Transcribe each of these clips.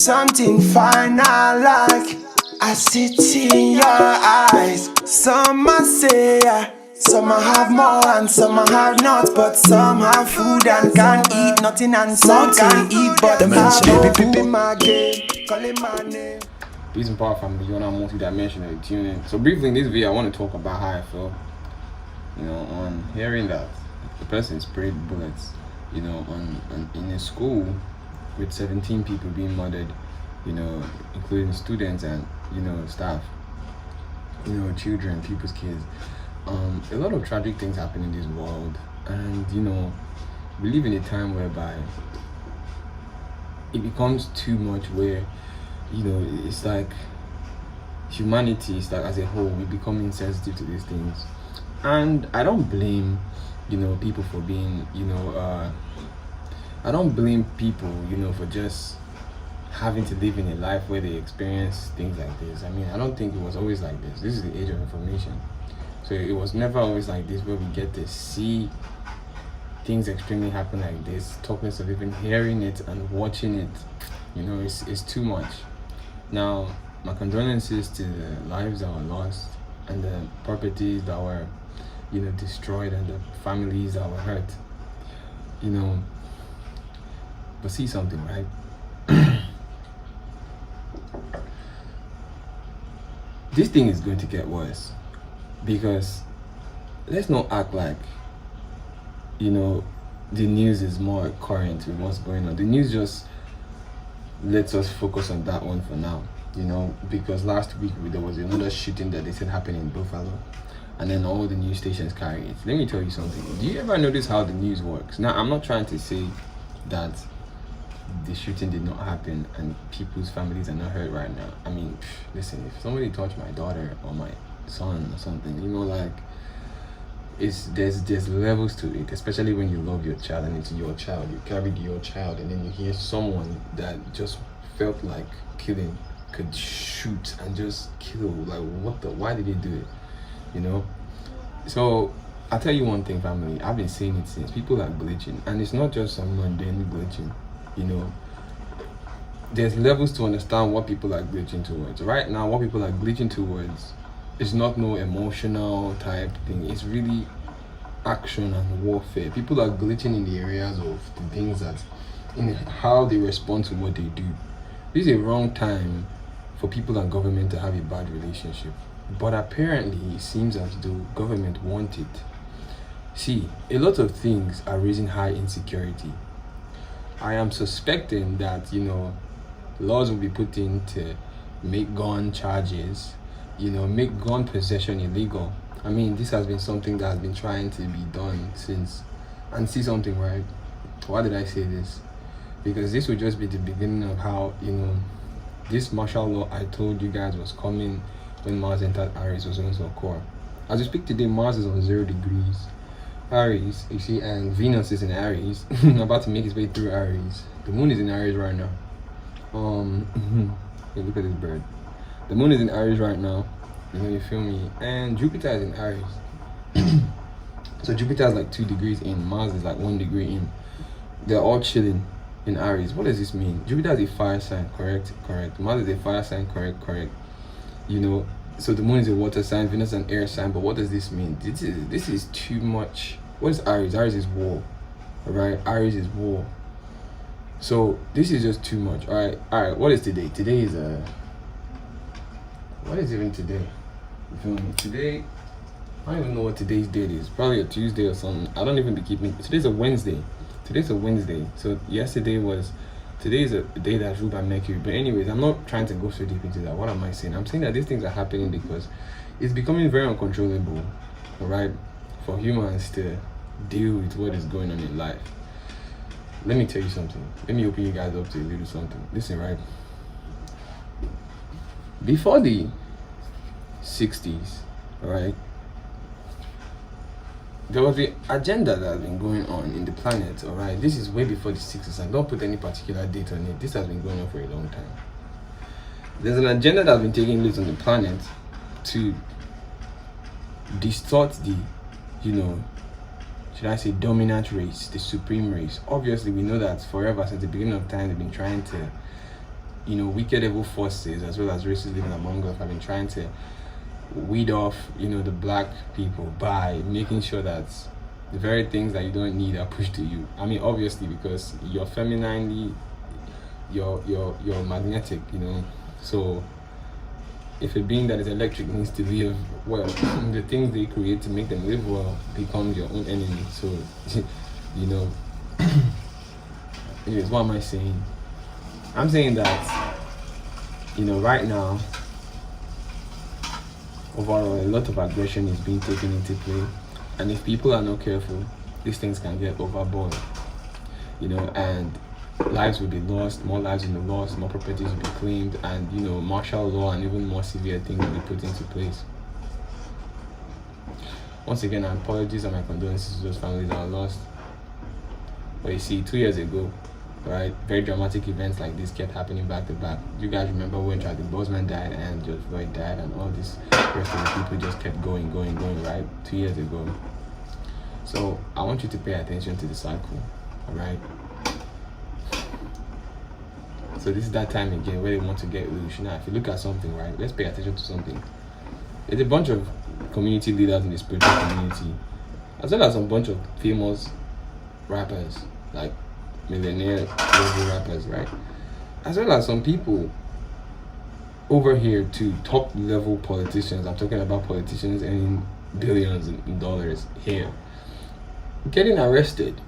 Something final like I see it in your eyes. Some I say some I have more and some I have not, but some have food and can't eat nothing, and some can't eat but have no food in my game. Calling my name. Peace and power, family. You're now multi-dimensional. Tune in. So briefly in this video, I want to talk about how I feel, on hearing that the person sprayed bullets, in a school with 17 people being murdered, including students and staff, children, people's kids. A lot of tragic things happen in this world, and we live in a time whereby it becomes too much, where it's like humanity is like as a whole we become insensitive to these things. And I don't blame people for being I don't blame people for just having to live in a life where they experience things like this. I mean, I don't think it was always like this. This is the age of information, so it was never always like this, where we get to see things extremely happen like this. Talking of even hearing it and watching it, it's too much. Now, my condolences to the lives that were lost and the properties that were destroyed and the families that were hurt. But see something, right? This thing is going to get worse, because let's not act like the news is more current with what's going on. The news just lets us focus on that one for now, because last week there was another shooting that they said happened in Buffalo, and then all the news stations carry it. Let me tell you something. Do you ever notice how the news works? Now, I'm not trying to say that the shooting did not happen and people's families are not hurt right now. I mean, listen, if somebody touched my daughter or my son or something, there's levels to it, especially when you love your child and it's your child. You carried your child, and then you hear someone that just felt like killing could shoot and just kill. Like, why did he do it? So I'll tell you one thing, family. I've been saying it since. People are glitching, and it's not just some mundane glitching. There's levels to understand what people are glitching towards. Right now, what people are glitching towards is not no emotional type thing. It's really action and warfare. People are glitching in the areas of the things that, in how they respond to what they do. This is a wrong time for people and government to have a bad relationship. But apparently, it seems as though government want it. See, a lot of things are raising high insecurity. I am suspecting that, laws will be put in to make gun charges, make gun possession illegal. I mean, this has been something that has been trying to be done since. And see something, right? Why did I say this? Because this would just be the beginning of how, this martial law I told you guys was coming when Mars entered Aries was going to occur. As we speak today, Mars is on 0 degrees. Aries, you see, and Venus is in Aries, about to make its way through Aries. The moon is in Aries right now. Hey, look at this bird. The moon is in Aries right now. You feel me? And Jupiter is in Aries. So Jupiter is like 2 degrees in. Mars is like 1 degree in. They're all chilling in Aries. What does this mean? Jupiter is a fire sign, correct? Mars is a fire sign, correct. So the moon is a water sign, Venus an air sign. But what does this mean? This is too much. What is Aries? Aries is war. Alright? Aries is war. So this is just too much. Alright, what is today? Today is what is even today? You feel me? Today, I don't even know what today's date is. Probably a Tuesday or something. I don't even be keeping. Today's a Wednesday. So today is a day that's ruled by Mercury. But anyways, I'm not trying to go so deep into that. What am I saying? I'm saying that these things are happening because it's becoming very uncontrollable, alright, for humans to deal with what is going on in life. Let me tell you something. Let me open you guys up to a little something. Listen, right? Before the 60s, alright, there was the agenda that has been going on in the planet, alright? This is way before the 60s. I don't put any particular date on it. This has been going on for a long time. There's an agenda that has been taking place on the planet to distort the, should I say, dominant race, the supreme race. Obviously, we know that forever, since the beginning of time, they've been trying to wicked evil forces as well as races living among us have been trying to weed off, the black people by making sure that the very things that you don't need are pushed to you. I mean, obviously, because you're femininely, you're magnetic, So if a being that is electric needs to live well, the things they create to make them live well becomes your own enemy. So, anyways, what am I saying? I'm saying that, right now, overall, a lot of aggression is being taken into play, and if people are not careful, these things can get overboard, and lives will be lost, more lives will be lost, more properties will be claimed, and martial law and even more severe things will be put into place. Once again, my apologies and my condolences to those families that are lost. But you see, 2 years ago, right, very dramatic events like this kept happening back to back. You guys remember when Chadwick Boseman died and George Floyd died and all this rest of the people just kept going, right, 2 years ago. So I want you to pay attention to the cycle, all right? So this is that time again where they want to get loose. Now, if you look at something, right, let's pay attention to something. There's a bunch of community leaders in the spiritual community, as well as a bunch of famous rappers, like millionaire level rappers, right? As well as some people over here too, top level politicians. I'm talking about politicians earning billions in dollars here, getting arrested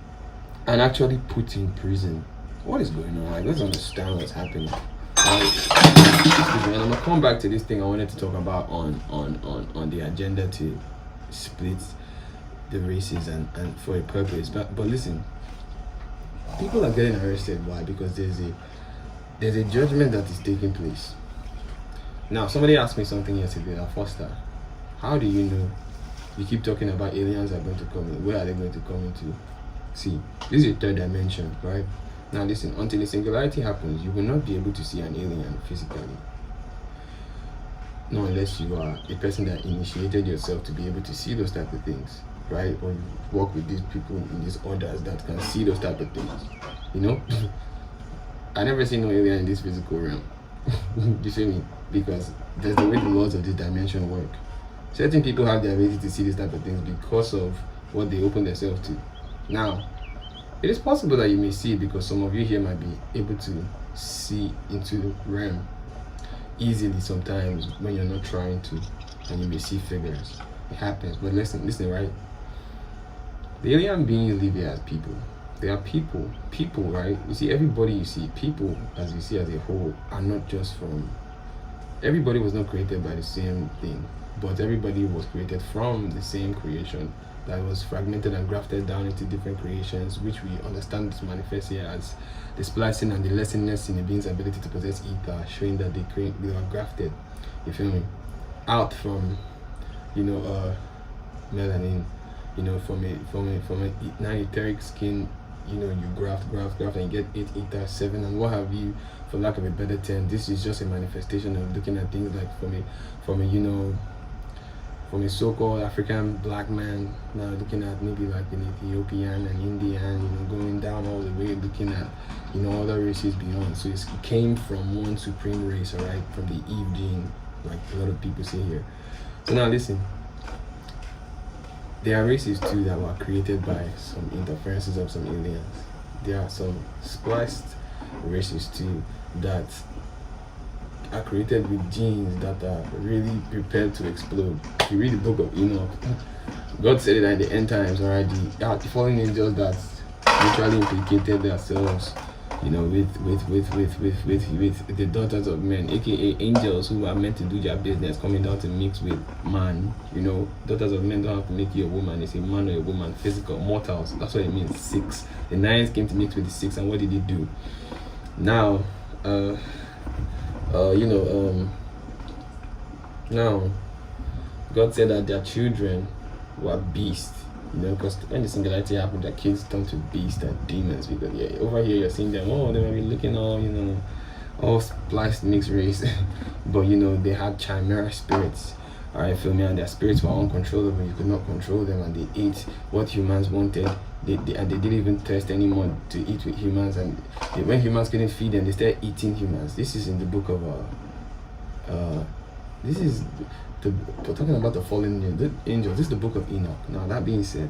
and actually put in prison. What is going on? Like, let's understand what's happening. And I'm gonna come back to this thing I wanted to talk about on the agenda to split the races and for a purpose. But listen, people are getting arrested. Why? Because there's a judgment that is taking place. Now, somebody asked me something yesterday, Foster. How do you know? You keep talking about aliens are going to come in. Where are they going to come into? See, this is a third dimension, right? Now listen, until the singularity happens, you will not be able to see an alien physically. No, unless you are a person that initiated yourself to be able to see those type of things, right? Or you work with these people in these orders that can see those type of things. I never seen no alien in this physical realm. You see me? Because there's the way the laws of this dimension work. Certain people have the ability to see these type of things because of what they open themselves to. Now, it is possible that you may see it because some of you here might be able to see into the realm easily sometimes when you're not trying to, and you may see figures. It happens. But listen, right? The alien beings live here as people. They are people, right? You see, everybody you see, people as you see as a whole, are not just from. Everybody was not created by the same thing, but everybody was created from the same creation that was fragmented and grafted down into different creations, which we understand to manifest here as the splicing and the lessonness in the being's ability to possess ether, showing that they were grafted. You feel me? Out from, melanin, from a non-etheric skin, you graft, and you get 8 ether, 7, and what have you, for lack of a better term. This is just a manifestation of looking at things like from a so-called African black man, now looking at maybe like an Ethiopian and Indian, going down all the way, looking at, other races beyond. So it came from one supreme race, alright, from the Eve gene, like a lot of people say here. So now listen, there are races too that were created by some interferences of some aliens. There are some spliced races too that are created with genes that are really prepared to explode. If you read the book of Enoch, God said it at the end times already. The fallen angels that literally implicated themselves, with the daughters of men, aka angels who are meant to do their business, coming down to mix with man. Daughters of men don't have to make you a woman. It's a man or a woman, physical mortals. That's what it means. 6. The 9s came to mix with the 6, and what did he do? Now, now God said that their children were beasts, because when the singularity happened, their kids turned to beasts and demons. Because over here you're seeing them, they might be looking all spliced mixed race, but they had chimera spirits. Alright, feel me? And their spirits were uncontrollable. You could not control them, and they ate what humans wanted. and they didn't even test anymore to eat with humans, and when humans couldn't feed them, they started eating humans. This is in the book of this is we're talking about the fallen angels. This is the book of Enoch. Now, that being said,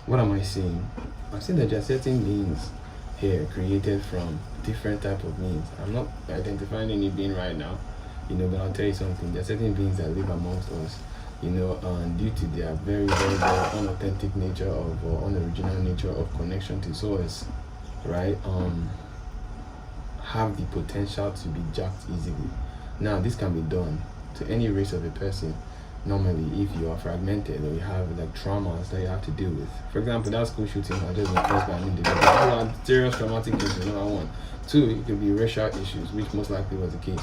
what am I saying? I'm saying that there are certain beings here created from different type of beings. I'm not identifying any being right now, but I'll tell you something. There are certain beings that live amongst us, and due to their very, very, very unauthentic nature or unoriginal nature of connection to source, right, have the potential to be jacked easily. Now, this can be done to any race of a person. Normally, if you are fragmented or you have like traumas that you have to deal with. For example, that school shooting I just been caused by an individual. Those are serious traumatic issues, number one. Two, it could be racial issues, which most likely was the case.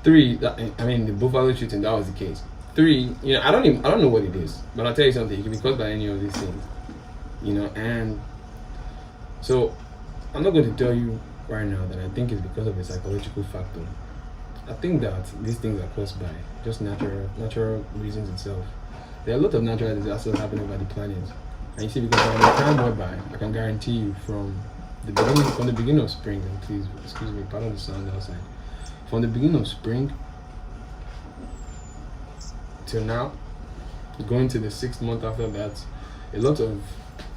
Three, the Buffalo shooting, that was the case. Three, I don't know what it is, but I'll tell you something, it can be caused by any of these things. And so I'm not going to tell you right now that I think it's because of a psychological factor. I think that these things are caused by just natural reasons itself. There are a lot of natural disasters happening over the planet, and you see, because when the time went by, I can guarantee you from the beginning of spring. And please excuse me, pardon the sound outside. From the beginning of spring till now, going to the 6th month after that, a lot of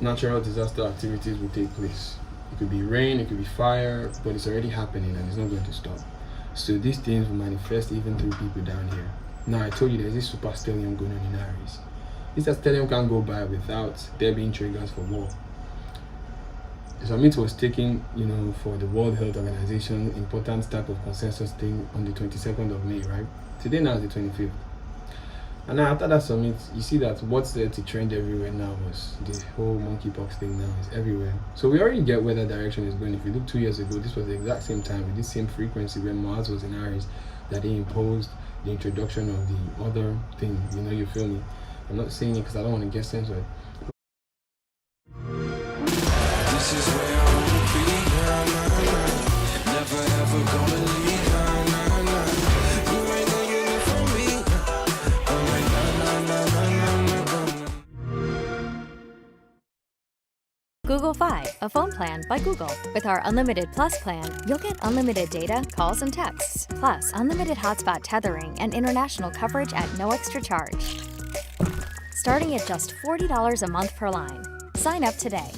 natural disaster activities will take place. It could be rain, it could be fire, but it's already happening and it's not going to stop. So these things will manifest even through people down here. Now, I told you there's this super stellium going on in Aries. This stellium can't go by without there being triggers for war. The summit was taken, for the World Health Organization, important type of consensus thing on the 22nd of May, right? Today now is the 25th. And now after that summit, you see that what's there to trend everywhere now was the whole monkeypox thing now is everywhere. So we already get where that direction is going. If you look 2 years ago, this was the exact same time with this same frequency when Mars was in Aries that they imposed the introduction of the other thing. You feel me? I'm not saying it because I don't want to get censored. This is where I wanna be, never ever gonna leave, You ain't gonna get it from me. Google Fi, a phone plan by Google. With our Unlimited Plus plan, you'll get unlimited data, calls, and texts, plus unlimited hotspot tethering and international coverage at no extra charge. Starting at just $40 a month per line. Sign up today.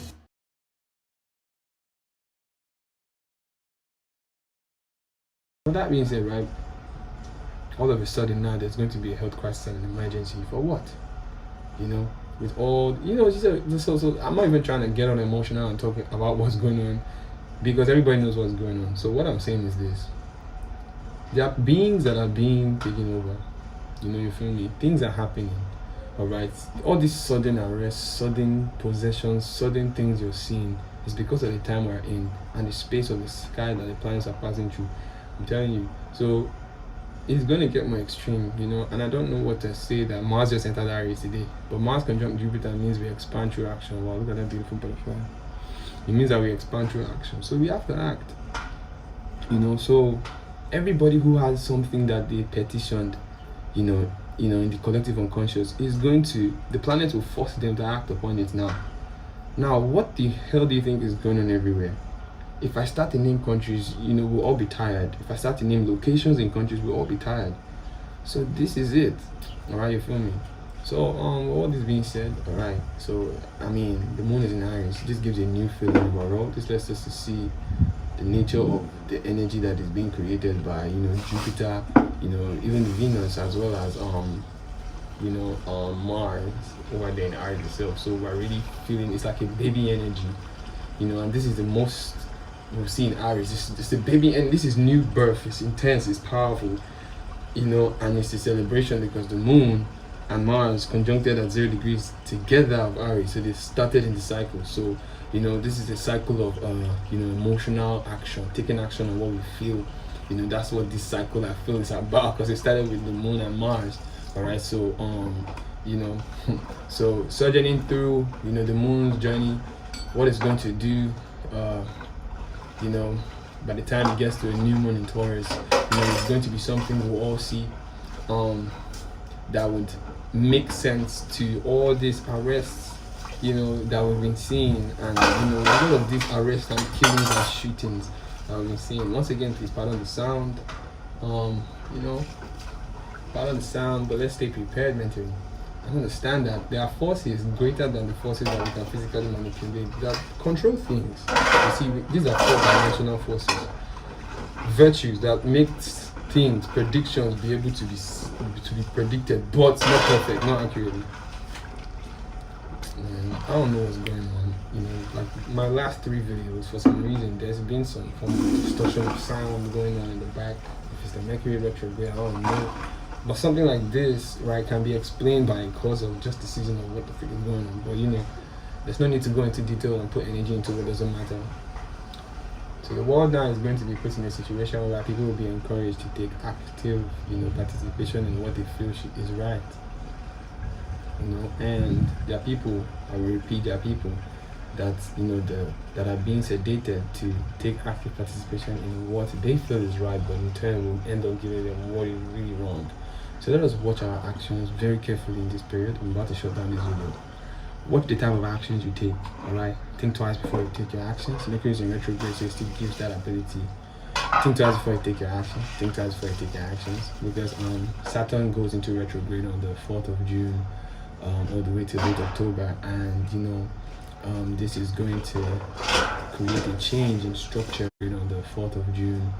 With that being said, right, all of a sudden now there's going to be a health crisis and an emergency. For what? With all, so I'm not even trying to get on emotional and talking about what's going on, because everybody knows what's going on. So what I'm saying is this: there are beings that are being taken over. You feel me? Things are happening. All right. All these sudden arrests, sudden possessions, sudden things you're seeing is because of the time we're in and the space of the sky that the planets are passing through. I'm telling you. So it's going to get more extreme, and I don't know what to say that Mars just entered Aries today, but Mars conjunct Jupiter means we expand through action. Wow, look at that beautiful butterfly. It means that we expand through action, so we have to act, so everybody who has something that they petitioned, in the collective unconscious is going to, the planet will force them to act upon it now. What the hell do you think is going on everywhere? If I start to name countries, we'll all be tired. If I start to name locations in countries, we'll all be tired. So this is it. All right, you feel me? So all this being said, all right. So the moon is in Aries. This gives a new feeling overall. This lets us to see the nature of the energy that is being created by Jupiter, even Venus, as well as Mars over there in Aries itself. So we're really feeling it's like a baby energy, and this is the most we've seen Aries. This is a baby, and this is new birth. It's intense, it's powerful, and it's a celebration because the moon and Mars conjuncted at 0 degrees together of Aries, so they started in the cycle. So this is a cycle of emotional action, taking action on what we feel. That's what this cycle I feel is about, because it started with the moon and Mars. All right, so so sojourning through the moon's journey, what it's going to do, by the time it gets to a new moon in Taurus, it's going to be something we'll all see that would make sense to all these arrests, that we've been seeing, and a lot of these arrests and killings and shootings that we've been seeing. Once again, please pardon the sound. Pardon the sound, but let's stay prepared mentally. I understand that there are forces greater than the forces that we can physically manipulate that control things. You see, these are four-dimensional forces, virtues that make things, predictions, be able to be predicted, but not perfect, not accurately. And I don't know what's going on. Like my last 3 videos, for some reason, there's been some form of distortion of sound going on in the back. If it's the Mercury retrograde, I don't know. But something like this, right, can be explained by cause of just the season of what the frick is going on. But there's no need to go into detail and put energy into what doesn't matter. So the world now is going to be put in a situation where people will be encouraged to take active, participation in what they feel is right. And there are people, I will repeat, there are people that that are being sedated to take active participation in what they feel is right, but in turn will end up giving them what is really wrong. So let us watch our actions very carefully in this period. I'm about to shut down this video. Watch the type of actions you take, alright? Think twice before you take your actions. Mercury is in retrograde, so it still gives that ability. Think twice before you take your actions. Think twice before you take your actions. Because Saturn goes into retrograde on the 4th of June, all the way to late October, and this is going to create a change in structure on the 4th of June.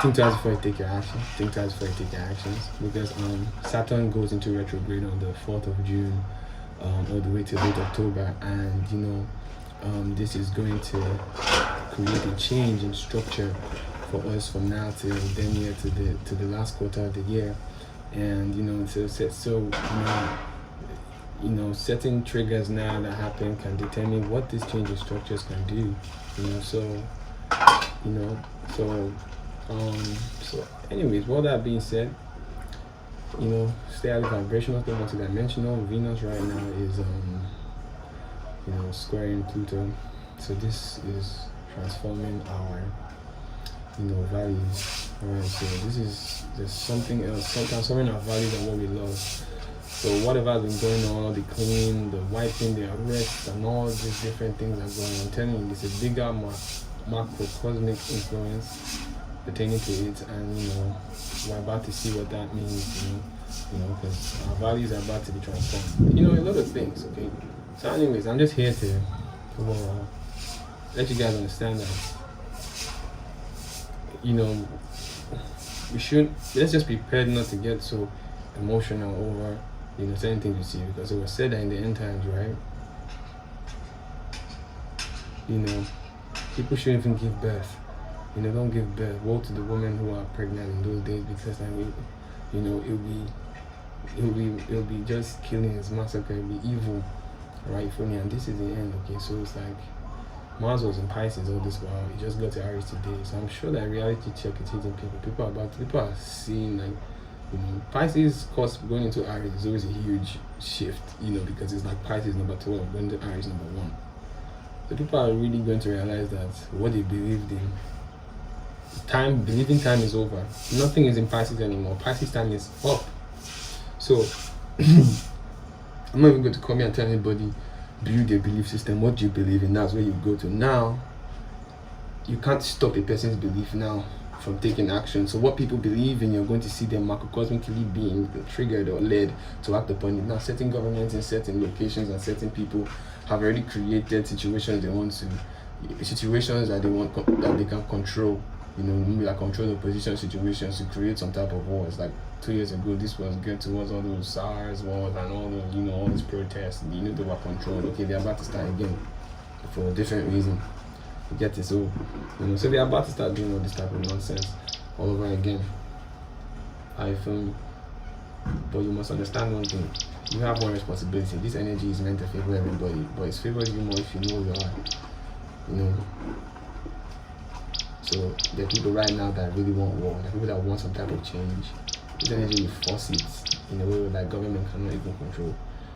Think twice before you take your action. Think twice before you take your actions. Because Saturn goes into retrograde on the 4th of June, all the way to late October, and this is going to create a change in structure for us from now till then year to the last quarter of the year. And certain triggers now that happen can determine what these change in structures can do. So anyways, all that being said, stay highly vibrational, stay multidimensional. Venus right now is squaring Pluto, so this is transforming our values. Alright, so there's something else, transforming our values and what we love. So whatever has been going on, the cleaning, the wiping, the arrests, and all these different things are going on, I'm telling you, there's a bigger macrocosmic influence pertaining to it, and we're about to see what that means, because our values are about to be transformed. A lot of things, okay? So anyways, I'm just here to let you guys understand that, let's just be prepared not to get so emotional over certain things you see, because it was said that in the end times, right, people shouldn't even give birth. Don't give birth. Woe to the women who are pregnant in those days, because it'll be just killing, it's massacre, it'll be evil, right, for me. And this is the end, okay? So it's like Mars was in Pisces all this while, it just got to Aries today. So I'm sure that reality check is hitting people. People are seeing, like, Pisces course going into Aries is always a huge shift, because it's like Pisces number 12 going to Aries number 1. So people are really going to realize that what they believed in, believing time is over. Nothing is in Pisces anymore. Pisces time is up. So I'm not even going to come here and tell anybody build a belief system. What you believe in, that's where you go to. Now you can't stop a person's belief now from taking action. So what people believe in, you're going to see them macrocosmically being triggered or led to act upon it. Now certain governments in certain locations and certain people have already created situations that they want that they can control. Maybe like control opposition situations to create some type of wars. Like 2 years ago, this was geared towards all those SARS wars and all those, all these protests. They were controlled. Okay, they're about to start again for a different reason. You get it? So, so they're about to start doing all this type of nonsense all over again. I feel me? But you must understand one thing. You have one responsibility. This energy is meant to favor everybody, but it's favored you more if you know who you are. So there are people right now that really want war. There are people that want some type of change. This energy will force it in a way that government cannot even control.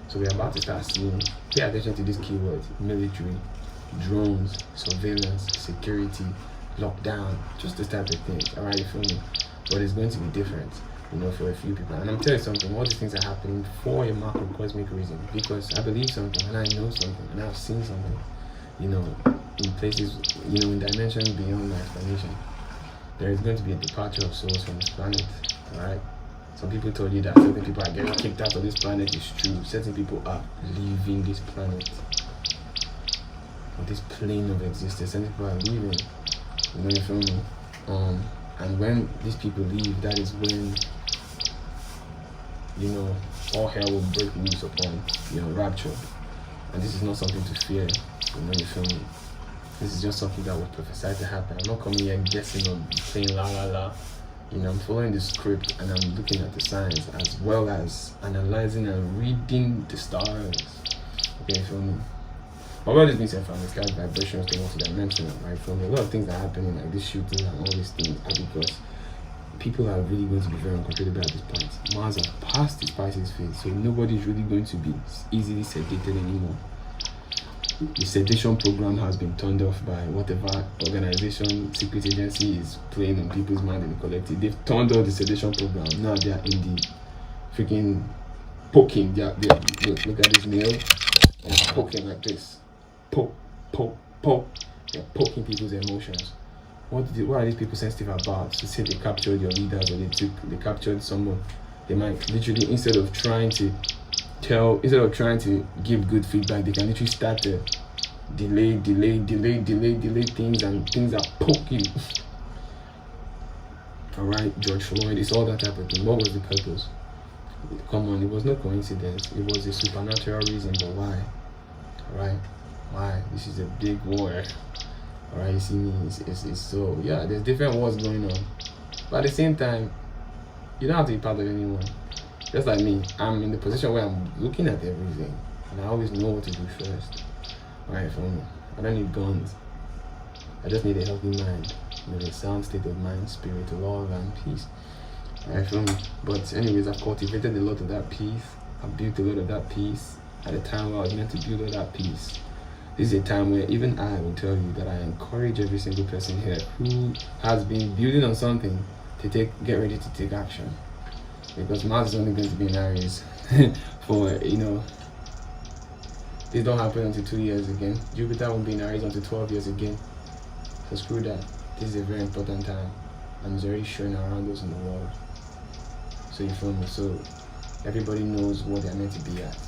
So we're about to start seeing, pay attention to these keywords: military, drones, surveillance, security, lockdown, just this type of thing. Alright, you feel me? But it's going to be different. for a few people. And I'm telling you something, all these things are happening for a macrocosmic reason, because I believe something and I know something and I've seen something, in places, in dimensions beyond my explanation. There is going to be a departure of souls from this planet, alright? Some people told you that certain people are getting kicked out of this planet. It's true. Certain people are leaving this planet, or this plane of existence. Certain people are leaving. You feel me? And when these people leave, that is when, all hell will break loose upon, rapture. And this is not something to fear. You feel me? This is just something that was prophesied to happen. I'm not coming here guessing or playing la la la. I'm following the script and I'm looking at the signs, as well as analyzing and reading the stars. Okay, you feel me? But all these things are from the sky vibrations, the multi-dimensional, right? From a lot of things that are happening, like this shooting and all these things, are because people are really going to be very uncontrollable at this point. Mars has passed its Pisces phase, so nobody's really going to be easily sedated anymore. The sedation program has been turned off by whatever organization, secret agency is playing on people's mind in the collective. They've turned off the sedation program. Now they are in the freaking poking. Look at this nail. They're poking like this. Poke. They're poking people's emotions. What are these people sensitive about? To say they captured your leaders, or they captured someone. They might literally, instead of trying to give good feedback, they can literally start to delay things, and things are poking. Alright, George Floyd, it's all that type of thing. What was the purpose? Come on, it was no coincidence. It was a supernatural reason, but why? Alright, why? This is a big war. Alright, you see me? It's so, yeah, there's different wars going on. But at the same time, you don't have to be part of anyone. Just like me, I'm in the position where I'm looking at everything, and I always know what to do first. Alright, for me, I don't need guns. I just need a healthy mind, a sound state of mind, spirit, love, and peace. Alright, for me. But anyways, I've cultivated a lot of that peace. I've built a lot of that peace at a time where I was meant to build all that peace. This is a time where even I will tell you that I encourage every single person here who has been building on something to get ready to take action. Because Mars is only going to be in Aries for, this don't happen until 2 years again. Jupiter won't be in Aries until 12 years again. So screw that. This is a very important time, and it's already showing around us in the world. So you feel me? So everybody knows what they're meant to be at.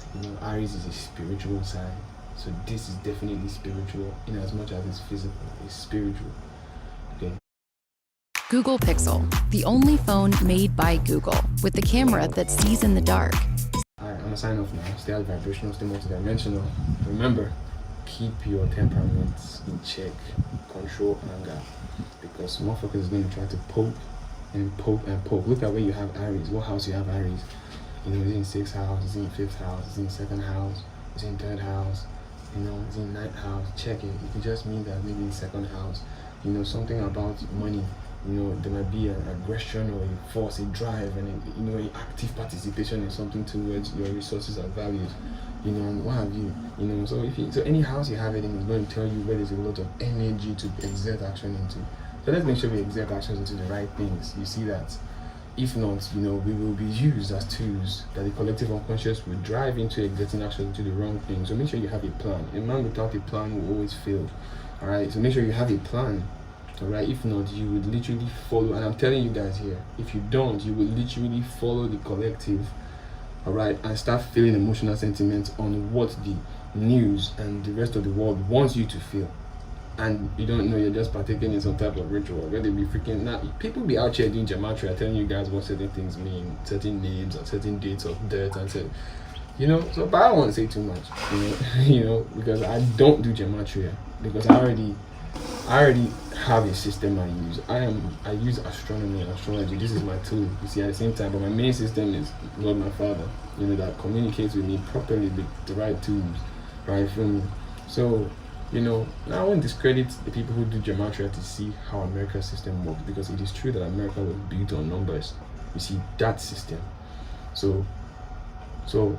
Aries is a spiritual sign. So this is definitely spiritual, in as much as it's physical. It's spiritual. Okay. Google Pixel, the only phone made by Google, with the camera that sees in the dark. Alright, I'm gonna sign off now. Stay out vibrational, stay multidimensional. Remember, keep your temperaments in check. Control anger. Because motherfuckers is gonna try to poke and poke and poke. Look at where you have Aries. What house you have Aries? Is it in 6th house? Is it in 5th house? Is it in 2nd house? Is it in 3rd house? Is it in 9th house? Check it. It could just mean that maybe in 2nd house. Something about money. There might be an aggression or a force, a drive, and an active participation in something towards your resources and values, and what have you, so any house you have it in is going to tell you where there's a lot of energy to exert action into. So let's make sure we exert actions into the right things. You see that? If not, we will be used as tools that the collective unconscious will drive into exerting action into the wrong thing. So make sure you have a plan. A man without a plan will always fail. Alright, so make sure you have a plan. Alright, if not, you would literally follow, and I'm telling you guys here, if you don't, you will literally follow the collective, alright, and start feeling emotional sentiments on what the news and the rest of the world wants you to feel. And you don't know, you're just partaking in some type of ritual where they be freaking, people be out here doing gematria, telling you guys what certain things mean, certain names and certain dates of death, and so but I don't want to say too much, because I don't do gematria, because I already have a system I use. I use astronomy and astrology. This is my tool, you see, at the same time, but my main system is Lord my Father, that communicates with me properly with the right tools, right, from me. So now I won't discredit the people who do gematria to see how America's system works, because it is true that America was built on numbers. You see, that system. So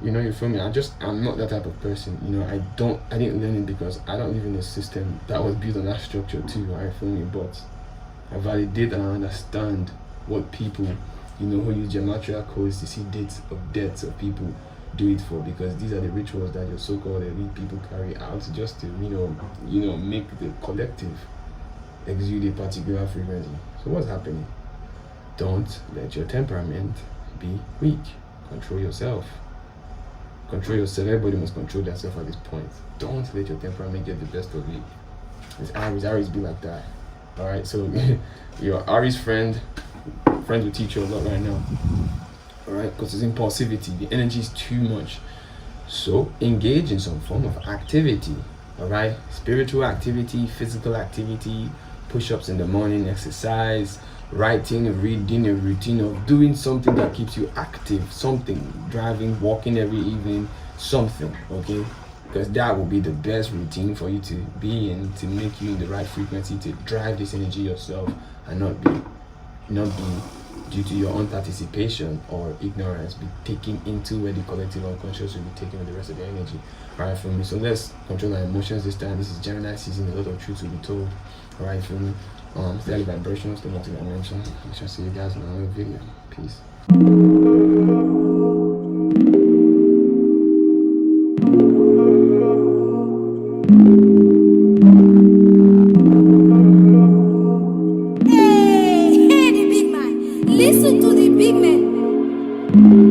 you feel me? I'm not that type of person. I didn't learn it because I don't live in a system that was built on that structure too, right? Feel me? But I validate and I understand what people who use gematria codes to see dates of deaths of people do it for, because these are the rituals that your so-called elite people carry out just to make the collective exude a particular frequency. So what's happening? Don't let your temperament be weak. Control yourself. Control yourself. Everybody must control themselves at this point. Don't let your temperament get the best of you. It's Aries be like that. Alright, so your Aries friends will teach you a lot right now. Alright, because it's impulsivity. The energy is too much. So engage in some form of activity. Alright, spiritual activity, physical activity, push-ups in the morning, exercise, writing, reading, a routine of doing something that keeps you active, something, driving, walking every evening, something, okay? Because that will be the best routine for you to be in, to make you in the right frequency, to drive this energy yourself, and not be due to your own participation or ignorance, be taken into where the collective unconscious will be taken with the rest of the energy. Alright, for me. So let's control our emotions this time. This is Gemini season, a lot of truths will be told. Alright, for me. Stay vibrational, stay multi-dimensional. I shall see you guys in another video. Peace. Hey, the big man. Listen to the big man.